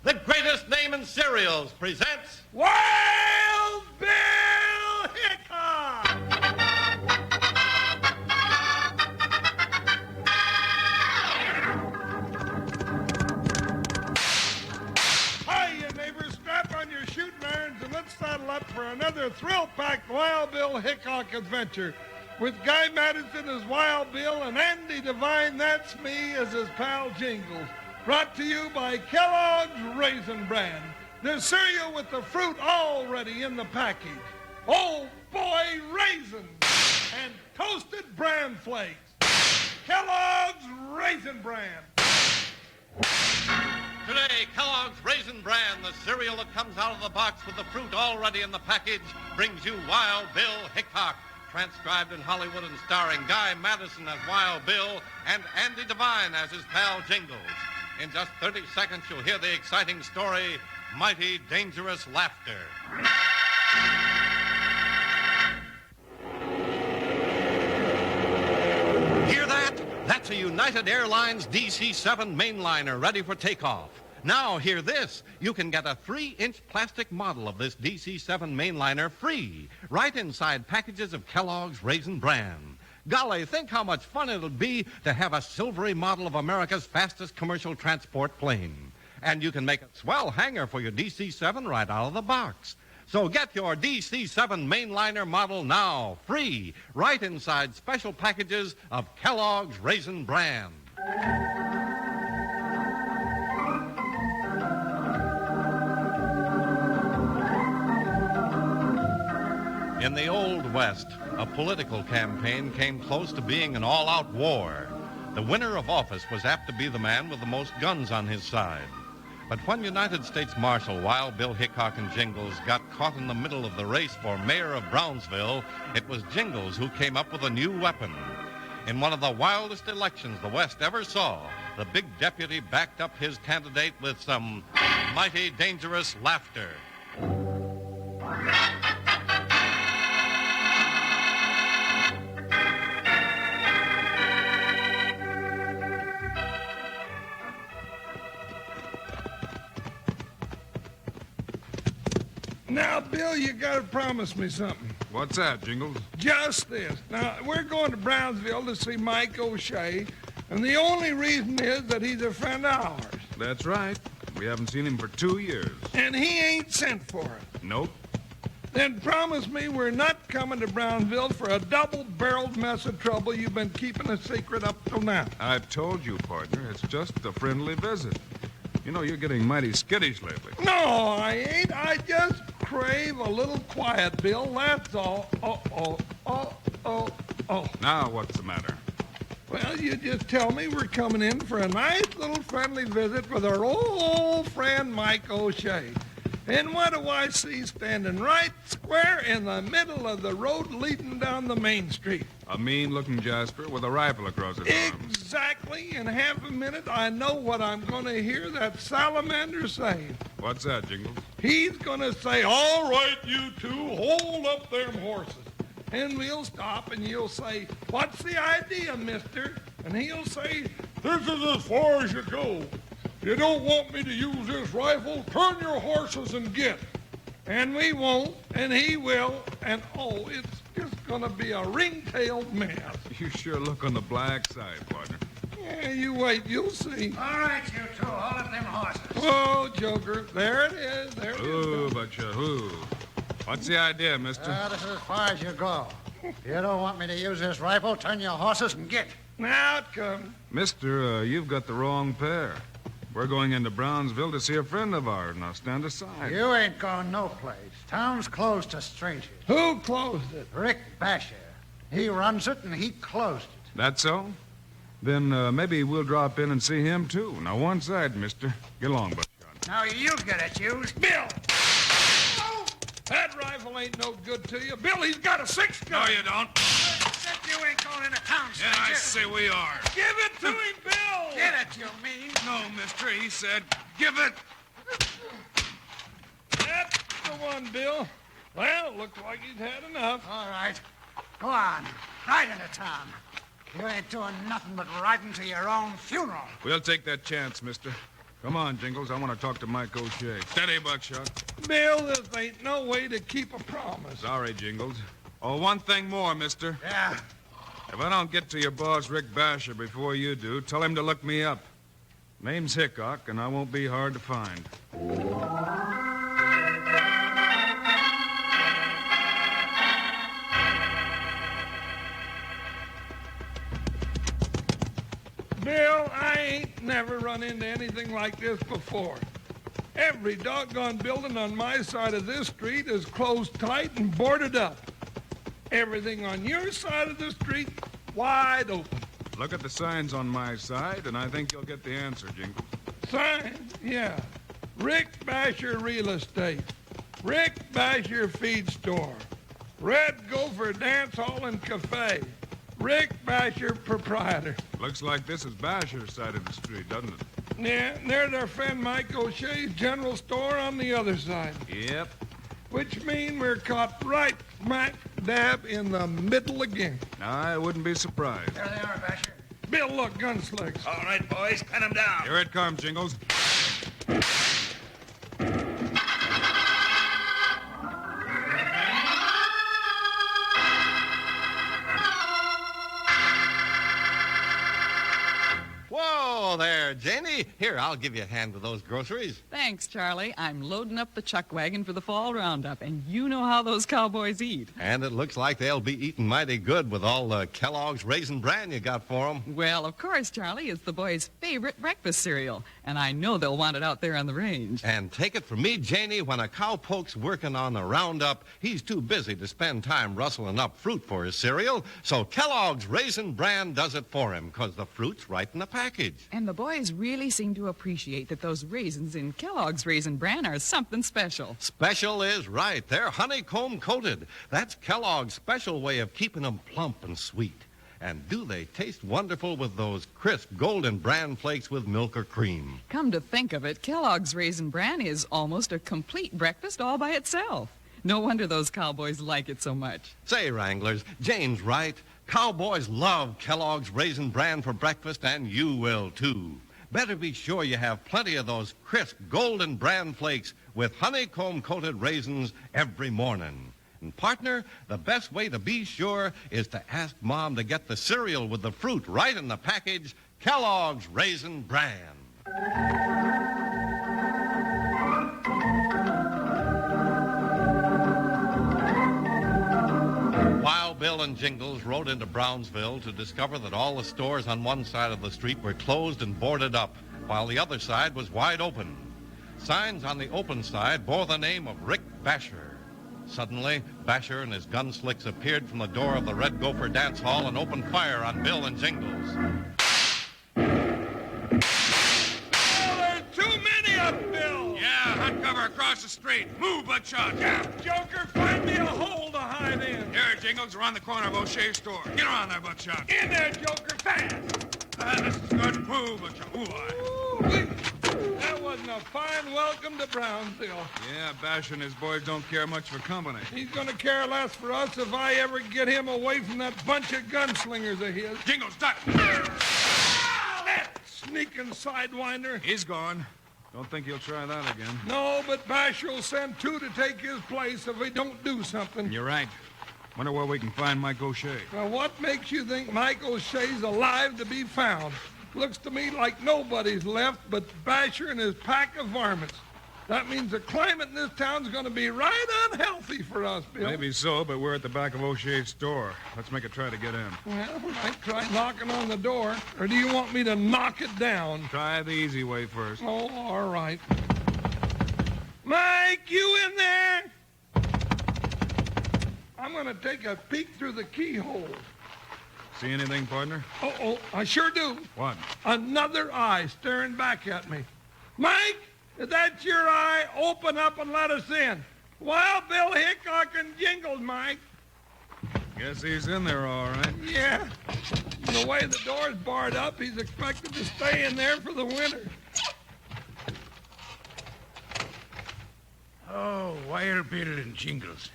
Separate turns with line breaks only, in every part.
the greatest name in cereals, presents
Wild Bill Hickok! Hiya, neighbors. Strap on your shooting irons and let's saddle up for another thrill-packed Wild Bill Hickok adventure. With Guy Madison as Wild Bill and Andy Devine, that's me, as his pal Jingles. Brought to you by Kellogg's Raisin Bran. The cereal with the fruit already in the package. Oh, boy, raisins and toasted bran flakes. Kellogg's Raisin Bran.
Today, Kellogg's Raisin Bran, the cereal that comes out of the box with the fruit already in the package, brings you Wild Bill Hickok. Transcribed in Hollywood and starring Guy Madison as Wild Bill and Andy Devine as his pal Jingles. In just 30 seconds, you'll hear the exciting story, Mighty Dangerous Laughter. Hear that? That's a United Airlines DC-7 mainliner ready for takeoff. Now, hear this. You can get a 3-inch plastic model of this DC-7 mainliner free, right inside packages of Kellogg's Raisin Bran. Golly, think how much fun it'll be to have a silvery model of America's fastest commercial transport plane. And you can make a swell hanger for your DC-7 right out of the box. So get your DC-7 mainliner model now, free, right inside special packages of Kellogg's Raisin Bran. In the Old West, a political campaign came close to being an all-out war. The winner of office was apt to be the man with the most guns on his side. But when United States Marshal Wild Bill Hickok and Jingles got caught in the middle of the race for mayor of Brownsville, it was Jingles who came up with a new weapon. In one of the wildest elections the West ever saw, the big deputy backed up his candidate with some mighty dangerous laughter.
Now, Bill, you gotta promise me something.
What's that, Jingles?
Just this. Now, we're going to Brownsville to see Mike O'Shea, and the only reason is that he's a friend of ours.
That's right. We haven't seen him for 2 years.
And he ain't sent for it.
Nope.
Then promise me we're not coming to Brownsville for a double-barreled mess of trouble you've been keeping a secret up till now.
I've told you, partner, it's just a friendly visit. You know, you're getting mighty skittish lately.
No, I ain't. I just crave a little quiet, Bill, that's all. Oh.
Now, what's the matter?
Well, you just tell me we're coming in for a nice little friendly visit with our old friend Mike O'Shea. And what do I see standing right square in the middle of the road leading down the main street?
A mean-looking Jasper with a rifle across his arm.
Exactly. In half a minute, I know what I'm going to hear that salamander say.
What's that, Jingles?
He's going to say, "All right, you two, hold up them horses." And we'll stop, and you'll say, "What's the idea, mister?" And he'll say, "This is as far as you go. If you don't want me to use this rifle, turn your horses and get." And we won't, and he will, and it's just going to be a ring-tailed mess.
You sure look on the black side, partner.
Yeah, you wait, you'll see.
All right, you two, hold up them horses.
Oh, Joker, there it is, there it is.
Ooh, but you What's the idea, mister?
This is as far as you go. If you don't want me to use this rifle, turn your horses and get.
Now it comes.
Mister, you've got the wrong pair. We're going into Brownsville to see a friend of ours. Now, stand aside.
You ain't going no place. Town's closed to strangers.
Who closed it?
Rick Basher. He runs it, and he closed it.
That so? Then maybe we'll drop in and see him, too. Now, one side, mister. Get along, Buckshot.
Now, you get it, used.
Bill! Oh, that rifle ain't no good to you. Bill, he's got a 6-gun.
No, you don't.
Said you ain't going into town, stranger.
Yeah, I say we are.
Give it to him, Bill!
Get it, you mean.
No, mister, he said, give it.
That's the one, Bill. Well, looks like he's had enough.
All right. Go on. Ride into town. You ain't doing nothing but riding to your own funeral.
We'll take that chance, mister. Come on, Jingles. I want to talk to Mike O'Shea. Steady, Buckshot.
Bill, this ain't no way to keep a promise.
Sorry, Jingles. Oh, one thing more, mister.
Yeah.
If I don't get to your boss, Rick Basher, before you do, tell him to look me up. Name's Hickok, and I won't be hard to find.
Bill, I ain't never run into anything like this before. Every doggone building on my side of this street is closed tight and boarded up. Everything on your side of the street, wide open.
Look at the signs on my side, and I think you'll get the answer, Jingles.
Signs? Yeah. Rick Basher Real Estate. Rick Basher Feed Store. Red Gopher Dance Hall and Cafe. Rick Basher Proprietor.
Looks like this is Basher's side of the street, doesn't it?
Yeah, and there's our friend Mike O'Shea's general store on the other side.
Yep.
Which means we're caught right smack dab in the middle again.
I wouldn't be surprised.
There they are, Basher.
Bill, look, gunslicks.
All right, boys, cut him down.
Here it comes, Jingles.
Whoa there, Janie. Here, I'll give you a hand with those groceries.
Thanks, Charlie. I'm loading up the chuck wagon for the fall roundup, and you know how those cowboys eat.
And it looks like they'll be eating mighty good with all the Kellogg's Raisin Bran you got for them.
Well, of course, Charlie, it's the boys' favorite breakfast cereal, and I know they'll want it out there on the range.
And take it from me, Janie, when a cowpoke's working on the roundup, he's too busy to spend time rustling up fruit for his cereal, so Kellogg's Raisin Bran does it for him, 'cause the fruit's right in the package.
And the boys really seem to appreciate that those raisins in Kellogg's Raisin Bran are something special.
Special is right. They're honeycomb coated. That's Kellogg's special way of keeping them plump and sweet. And do they taste wonderful with those crisp golden bran flakes with milk or cream?
Come to think of it, Kellogg's Raisin Bran is almost a complete breakfast all by itself. No wonder those cowboys like it so much.
Say, Wranglers, Jane's right. Cowboys love Kellogg's Raisin Bran for breakfast, and you will, too. Better be sure you have plenty of those crisp golden bran flakes with honeycomb-coated raisins every morning. And, partner, the best way to be sure is to ask Mom to get the cereal with the fruit right in the package, Kellogg's Raisin Bran. While Bill and Jingles rode into Brownsville to discover that all the stores on one side of the street were closed and boarded up, while the other side was wide open. Signs on the open side bore the name of Rick Basher. Suddenly, Basher and his gunslicks appeared from the door of the Red Gopher Dance Hall and opened fire on Bill and Jingles.
There's too many of them, Bill.
Yeah, hot cover across the street. Move, Buckshot.
Yeah, Joker, find me a hole to hide in.
Here, Jingles, around the corner of O'Shea's store. Get around there, Buckshot.
In there, Joker, fast.
This is good. Move, Buckshot. Ooh,
That wasn't a fine welcome to Brownsville.
Yeah, Basher and his boys don't care much for company.
He's gonna care less for us if I ever get him away from that bunch of gunslingers of his.
Jingles, duck.
That sneaking sidewinder.
He's gone. Don't think he'll try that again.
No, but Basher will send two to take his place if we don't do something.
You're right. Wonder where we can find Mike O'Shea.
Now, what makes you think Mike O'Shea's alive to be found? Looks to me like nobody's left but Basher and his pack of varmints. That means the climate in this town's going to be right unhealthy for us, Bill.
Maybe so, but we're at the back of O'Shea's store. Let's make a try to get in.
Well, I might try knocking on the door. Or do you want me to knock it down?
Try the easy way first.
Oh, all right. Mike, you in there? I'm going to take a peek through the keyhole.
See anything, partner?
Oh, I sure do.
What?
Another eye staring back at me. Mike, if that's your eye, open up and let us in. Wild Bill, Hickok, and Jingles, Mike.
Guess he's in there all right.
Yeah. The way the door's barred up, he's expected to stay in there for the winter.
Oh, Wild Bill and Jingles.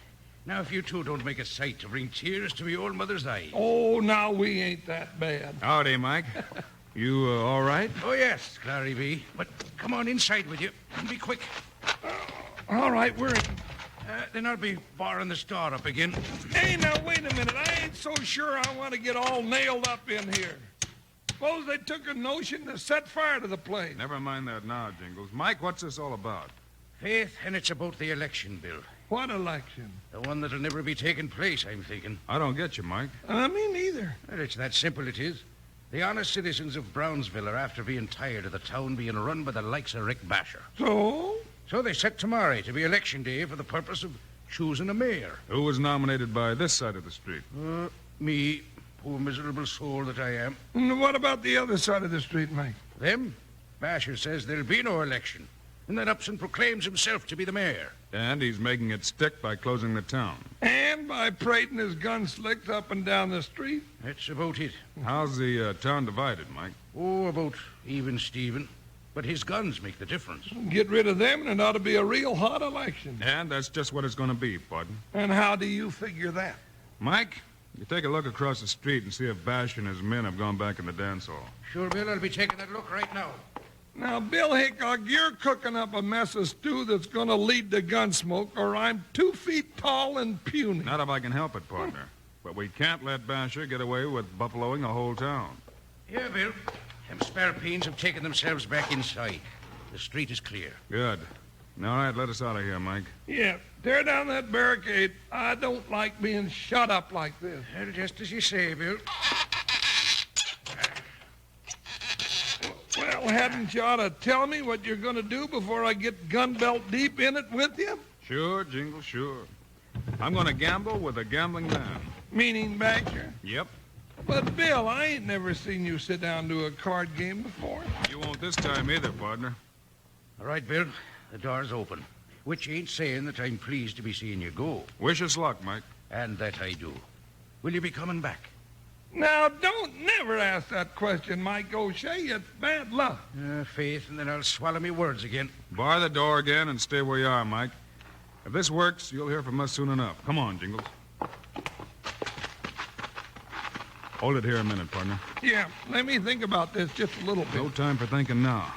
Now, if you two don't make a sight to bring tears to me old mother's eyes.
Oh, now we ain't that bad.
Howdy, Mike. You all right?
Oh, yes, Clary B. But come on inside with you. And be quick.
All right, we're in.
Then I'll be barring the store up again.
Hey, now, wait a minute. I ain't so sure I want to get all nailed up in here. Suppose they took a notion to set fire to the place.
Never mind that now, Jingles. Mike, what's this all about?
Faith, and it's about the election, Bill.
What election?
The one that'll never be taking place, I'm thinking.
I don't get you, Mike.
Me neither.
Well, it's that simple, it is. The honest citizens of Brownsville are after being tired of the town being run by the likes of Rick Basher.
So?
So they set tomorrow to be election day for the purpose of choosing a mayor.
Who was nominated by this side of the street?
Me, poor miserable soul that I am.
And what about the other side of the street, Mike?
Them? Basher says there'll be no election, and then ups and proclaims himself to be the mayor.
And he's making it stick by closing the town.
And by parading his gun slicks up and down the street?
That's about it.
How's the town divided, Mike?
Oh, about even Steven. But his guns make the difference.
Get rid of them, and it ought to be a real hot election.
And that's just what it's going to be, Pardon.
And how do you figure that?
Mike, you take a look across the street and see if Bash and his men have gone back in the dance hall.
Sure, Bill, I'll be taking that look right now.
Now, Bill Hickok, you're cooking up a mess of stew that's going to lead to Gunsmoke, or I'm 2 feet tall and puny.
Not if I can help it, partner. But we can't let Basher get away with buffaloing the whole town.
Yeah, Bill. Them spalpeens have taken themselves back inside. The street is clear.
Good. All right, let us out of here, Mike.
Yeah, tear down that barricade. I don't like being shut up like this.
Well, just as you say, Bill.
Well, hadn't you ought to tell me what you're going to do before I get gun belt deep in it with you?
Sure, Jingle, sure. I'm going to gamble with a gambling man.
Meaning Badger?
Yep.
But, Bill, I ain't never seen you sit down to a card game before.
You won't this time either, partner.
All right, Bill. The door's open. Which ain't saying that I'm pleased to be seeing you go.
Wish us luck, Mike.
And that I do. Will you be coming back?
Now, don't never ask that question, Mike O'Shea. It's bad luck.
Faith, and then I'll swallow me words again.
Bar the door again and stay where you are, Mike. If this works, you'll hear from us soon enough. Come on, Jingles. Hold it here a minute, partner.
Yeah, let me think about this just a little bit.
No time for thinking now.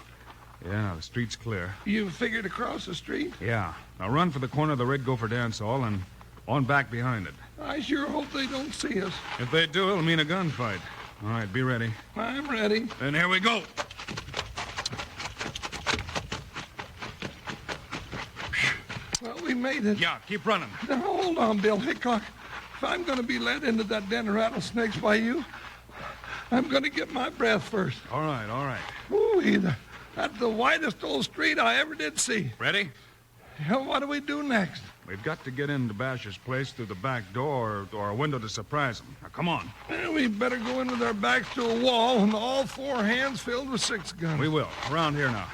Yeah, the street's clear.
You figured across the street?
Yeah. Now run for the corner of the Red Gopher Dance Hall and on back behind it.
I sure hope they don't see us.
If they do, it'll mean a gunfight. All right, be ready.
I'm ready.
Then here we go.
Well, we made it.
Yeah, keep running.
Now, hold on, Bill Hickok. If I'm going to be led into that den of rattlesnakes by you, I'm going to get my breath first.
All right, all right.
Ooh, that's the widest old street I ever did see.
Ready?
Yeah, what do we do next?
We've got to get into Basher's place through the back door or a window to surprise him. Now, come on.
Well, we better go in with our backs to a wall and all 4 hands filled with 6 guns.
We will. Around here now.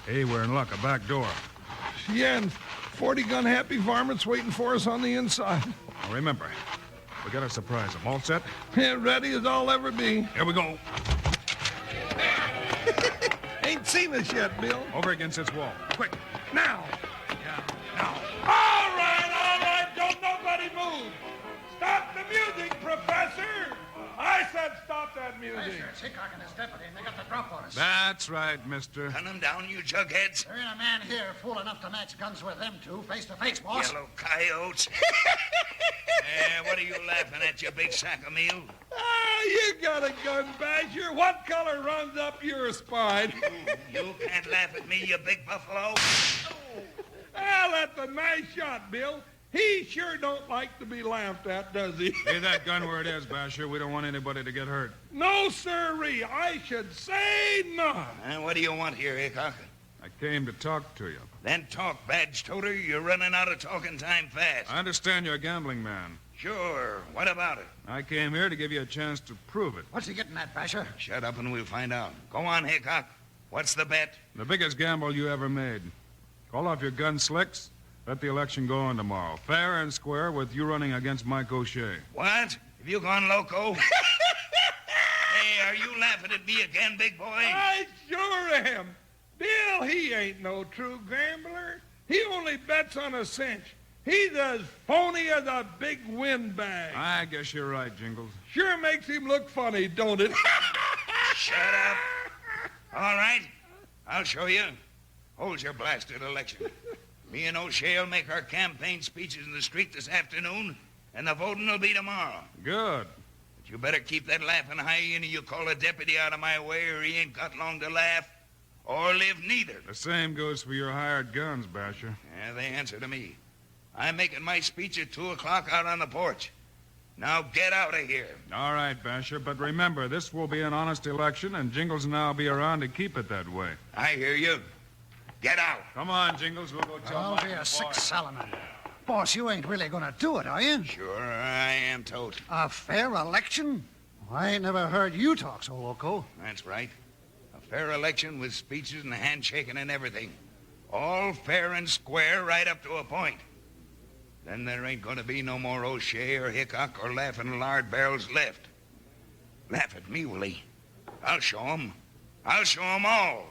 Hey, we're in luck. A back door.
Yeah, and 40 gun happy varmints waiting for us on the inside.
Now, remember, we got to surprise him. All set?
Yeah, ready as I'll ever be.
Here we go.
Ain't seen us yet, Bill.
Over against this wall. Quick.
Now.
Yeah, now.
All right, don't nobody move. Stop the music, Professor. I said stop that music.
Basher, it's Hickok and his deputy, and they got the drop on us.
That's right, mister.
Gun them down, you jugheads.
There ain't a man here fool enough to match guns with them two, face to face, boss.
Yellow coyotes. What are you laughing at, you big sack of meal?
Ah, you got a gun, Badger. What color runs up your spine?
You can't laugh at me, you big buffalo.
Ah, that's a nice shot, Bill. He sure don't like to be laughed at, does he?
Leave that gun where it is, Basher. We don't want anybody to get hurt.
No, sirree. I should say not.
What do you want here, Hickok?
I came to talk to you.
Then talk, badge toter. You're running out of talking time fast.
I understand you're a gambling man.
Sure. What about it?
I came here to give you a chance to prove it.
What's he getting at, Basher?
Shut up and we'll find out. Go on, Hickok. What's the bet?
The biggest gamble you ever made. Call off your gun slicks. Let the election go on tomorrow. Fair and square with you running against Mike O'Shea.
What? Have you gone loco? Hey, are you laughing at me again, big boy?
I sure am. Bill, he ain't no true gambler. He only bets on a cinch. He's as phony as a big windbag.
I guess you're right, Jingles.
Sure makes him look funny, don't it?
Shut up. All right, I'll show you. Hold your blasted election. Me and O'Shea will make our campaign speeches in the street this afternoon, and the voting will be tomorrow.
Good.
But you better keep that laughing hyena you call a deputy out of my way, or he ain't got long to laugh, or live neither.
The same goes for your hired guns, Basher.
Yeah, they answer to me. I'm making my speech at 2 o'clock out on the porch. Now get out of here.
All right, Basher, but remember, this will be an honest election, and Jingles and I will be around to keep it that way.
I hear you. Get out.
Come on, Jingles, we'll go tell
I'll
Mike
be
and
a
the
sick
boys.
salamander. Boss, you ain't really gonna do it, are you?
Sure, I am, Tote.
A fair election? I ain't never heard you talk so loco.
That's right. A fair election with speeches and handshaking and everything. All fair and square right up to a point. Then there ain't going to be no more O'Shea or Hickok or laughing lard barrels left. Laugh at me, will he? I'll show 'em. I'll show 'em all.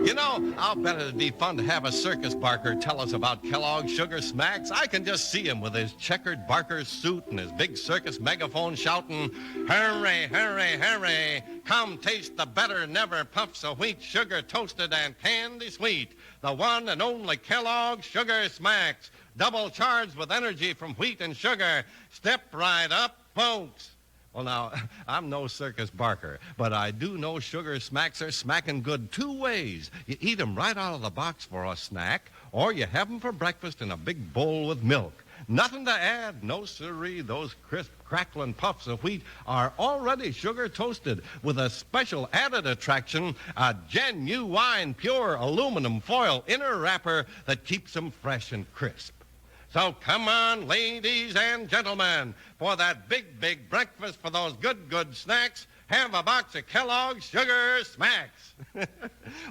You know, I'll bet it'd be fun to have a circus barker tell us about Kellogg's Sugar Smacks. I can just see him with his checkered barker's suit and his big circus megaphone shouting, "Hooray, hooray, hooray! Come taste the better never puffs of wheat, sugar toasted and candy sweet. The one and only Kellogg's Sugar Smacks. Double charged with energy from wheat and sugar. Step right up, folks." Well, now, I'm no circus barker, but I do know Sugar Smacks are smacking good two ways. You eat 'em right out of the box for a snack, or you have 'em for breakfast in a big bowl with milk. Nothing to add, no siree. Those crisp, crackling puffs of wheat are already sugar toasted with a special added attraction, a genuine pure aluminum foil inner wrapper that keeps 'em fresh and crisp. So come on, ladies and gentlemen, for that big, big breakfast for those good, good snacks, have a box of Kellogg's Sugar Smacks.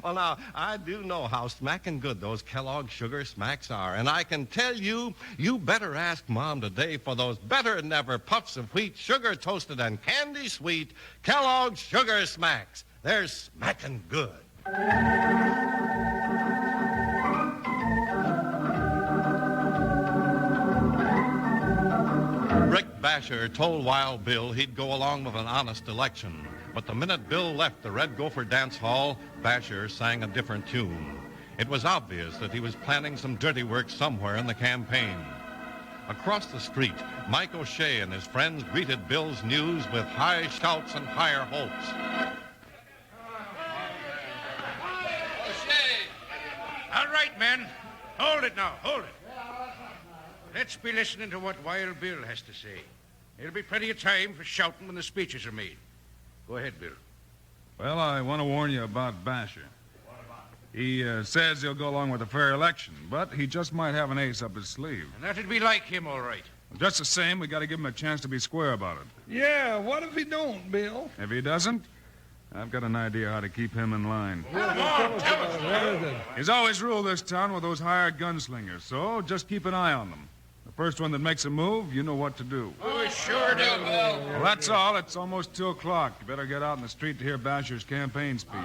Well, now, I do know how smacking good those Kellogg's Sugar Smacks are, and I can tell you, you better ask Mom today for those better than ever puffs of wheat, sugar toasted and candy sweet Kellogg's Sugar Smacks. They're smacking good. Rick Basher told Wild Bill he'd go along with an honest election. But the minute Bill left the Red Gopher dance hall, Basher sang a different tune. It was obvious that he was planning some dirty work somewhere in the campaign. Across the street, Mike O'Shea and his friends greeted Bill's news with high shouts and higher hopes.
All right, men. Hold it now. Hold it. Let's be listening to what Wild Bill has to say. There'll be plenty of time for shouting when the speeches are made. Go ahead, Bill.
Well, I want to warn you about Basher. He says he'll go along with a fair election, but he just might have an ace up his sleeve.
And that'd be like him, all right.
Just the same, we got to give him a chance to be square about it.
Yeah, what if he don't, Bill?
If he doesn't, I've got an idea how to keep him in line. He's always ruled this town with those hired gunslingers, so just keep an eye on them. The first one that makes a move, you know what to do.
Oh, sure do, Bill.
Well, that's all. It's almost 2 o'clock. You better get out in the street to hear Basher's campaign speech.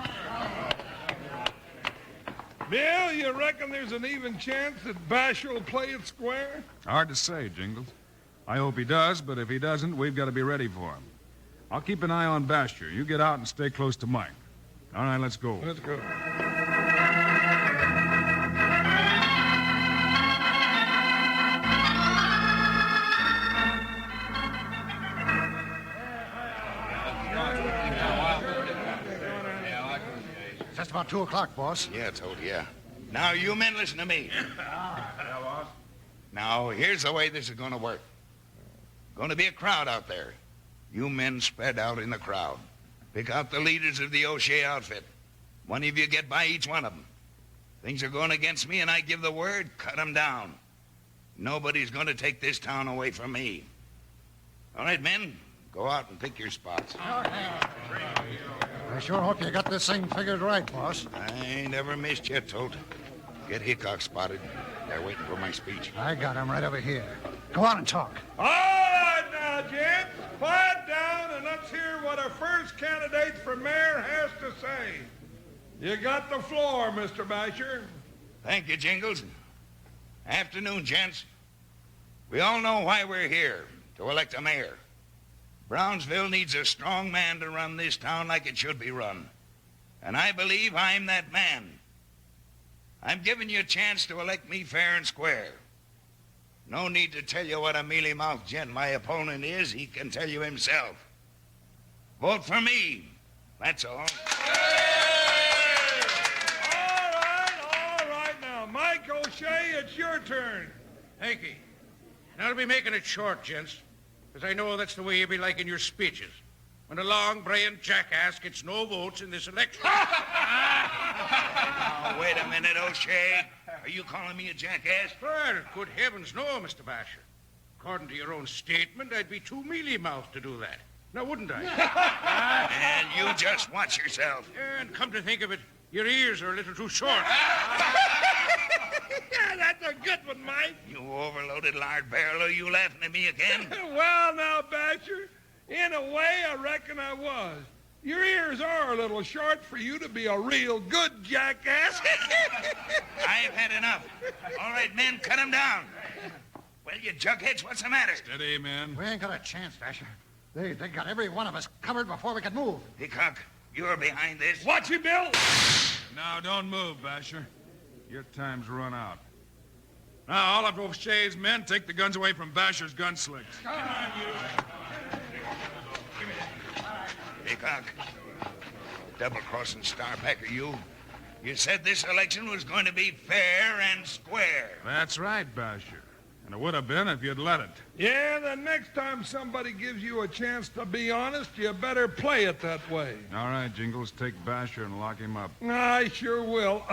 Bill, you reckon there's an even chance that Basher will play it square?
Hard to say, Jingles. I hope he does, but if he doesn't, we've got to be ready for him. I'll keep an eye on Basher. You get out and stay close to Mike. All right, let's go.
Let's go.
Just about 2 o'clock, boss.
Yeah, Tote, yeah. Now, you men listen to me. Now, here's the way this is going to work. Going to be a crowd out there. You men spread out in the crowd. Pick out the leaders of the O'Shea outfit. One of you get by each one of them. Things are going against me, and I give the word, cut them down. Nobody's going to take this town away from me. All right, men, go out and pick your spots.
I sure hope you got this thing figured right, boss.
I ain't ever missed yet, Tote. Get Hickok spotted. They're waiting for my speech.
I got him right over here. Go on and talk.
All right now, gents, quiet down and let's hear what our first candidate for mayor has to say. You got the floor, Mr. Basher.
Thank you, Jingles. Afternoon, gents. We all know why we're here, to elect a mayor. Brownsville needs a strong man to run this town like it should be run. And I believe I'm that man. I'm giving you a chance to elect me fair and square. No need to tell you what a mealy-mouthed gent my opponent is. He can tell you himself. Vote for me. That's all.
All right. Now, Mike O'Shea, it's your turn.
Thank you. And I'll be making it short, gents, because I know that's the way you be liking your speeches. When a long-brained jackass gets no votes in this election.
Now, wait a minute, O'Shea. Are you calling me a jackass?
Well, good heavens, no, Mr. Basher. According to your own statement, I'd be too mealy-mouthed to do that. Now, wouldn't I?
And you just watch yourself.
And come to think of it, your ears are a little too short.
Yeah, that's a good one, Mike.
You overloaded lard barrel. Are you laughing at me again?
Well, now, Basher, in a way, I reckon I was. Your ears are a little short for you to be a real good jackass.
I've had enough. All right, men, cut him down. Well, you jugheads, what's the matter?
Steady, man.
We ain't got a chance, Basher. They got every one of us covered before we could move.
Hickok, you're behind this.
Watch you, Bill.
Now, don't move, Basher. Your time's run out. Now, all of O'Shea's men take the guns away from Basher's gunslings.
Come on, you.
Hickok, double-crossing starpacker, you. You said this election was going to be fair and square.
That's right, Basher. And it would have been if you'd let it.
Yeah, the next time somebody gives you a chance to be honest, you better play it that way.
All right, Jingles, take Basher and lock him up.
I sure will.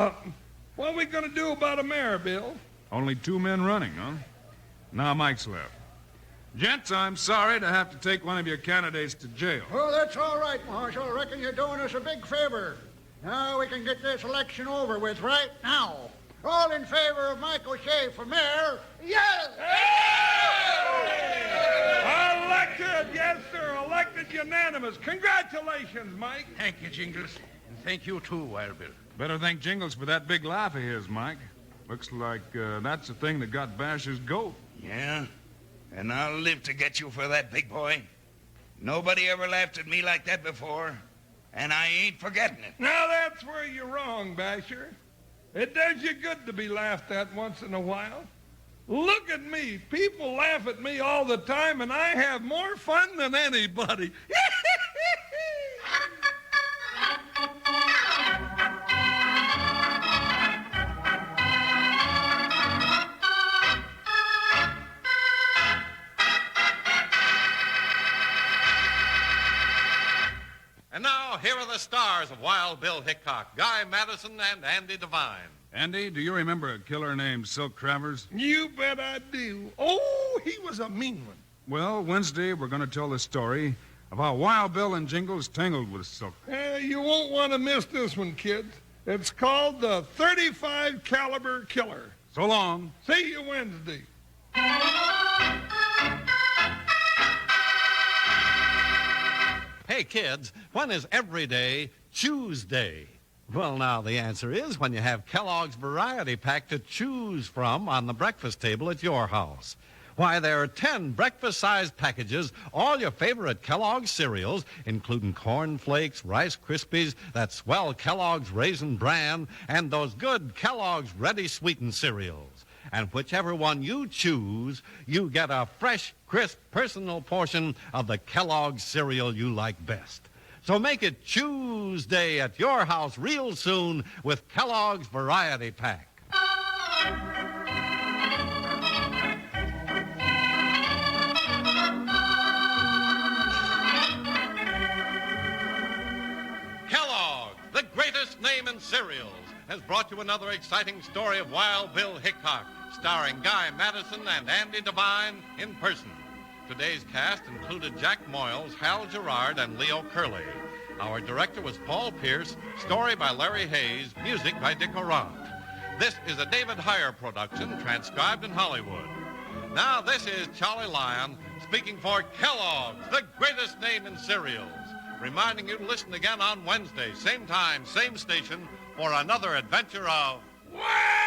What are we going to do about a mayor, Bill?
Only 2 men running, huh? Now Mike's left. Gents, I'm sorry to have to take one of your candidates to jail.
Oh, that's all right, Marshal. I reckon you're doing us a big favor. Now we can get this election over with right now. All in favor of Mike O'Shea for mayor, yes!
Elected, yes, sir. Elected unanimous. Congratulations, Mike.
Thank you, Jingles. And thank you, too, Wild Bill.
Better thank Jingles for that big laugh of his, Mike. Looks like that's the thing that got Basher's goat.
Yeah? And I'll live to get you for that, big boy. Nobody ever laughed at me like that before, and I ain't forgetting it.
Now, that's where you're wrong, Basher. It does you good to be laughed at once in a while. Look at me. People laugh at me all the time, and I have more fun than anybody.
And now, here are the stars of Wild Bill Hickok, Guy Madison, and Andy Devine.
Andy, do you remember a killer named Silk Travers?
You bet I do. Oh, he was a mean one.
Well, Wednesday we're going to tell the story of how Wild Bill and Jingles tangled with Silk.
You won't want to miss this one, kids. It's called the 35 caliber killer.
So long.
See you Wednesday.
Hey, kids, when is every day Tuesday? Well, now, the answer is when you have Kellogg's Variety Pack to choose from on the breakfast table at your house. Why, there are 10 breakfast-sized packages, all your favorite Kellogg's cereals, including Corn Flakes, Rice Krispies, that swell Kellogg's Raisin Bran, and those good Kellogg's Ready Sweetened cereals. And whichever one you choose, you get a fresh, crisp, personal portion of the Kellogg's cereal you like best. So make it Tuesday at your house real soon with Kellogg's Variety Pack. Kellogg, the greatest name in cereals, has brought you another exciting story of Wild Bill Hickok, starring Guy Madison and Andy Devine in person. Today's cast included Jack Moyles, Hal Gerard, and Leo Curley. Our director was Paul Pierce, story by Larry Hayes, music by Dick Orant. This is a David Heyer production, transcribed in Hollywood. Now, this is Charlie Lyon speaking for Kellogg's, the greatest name in cereals, reminding you to listen again on Wednesday, same time, same station, for another adventure of
Wild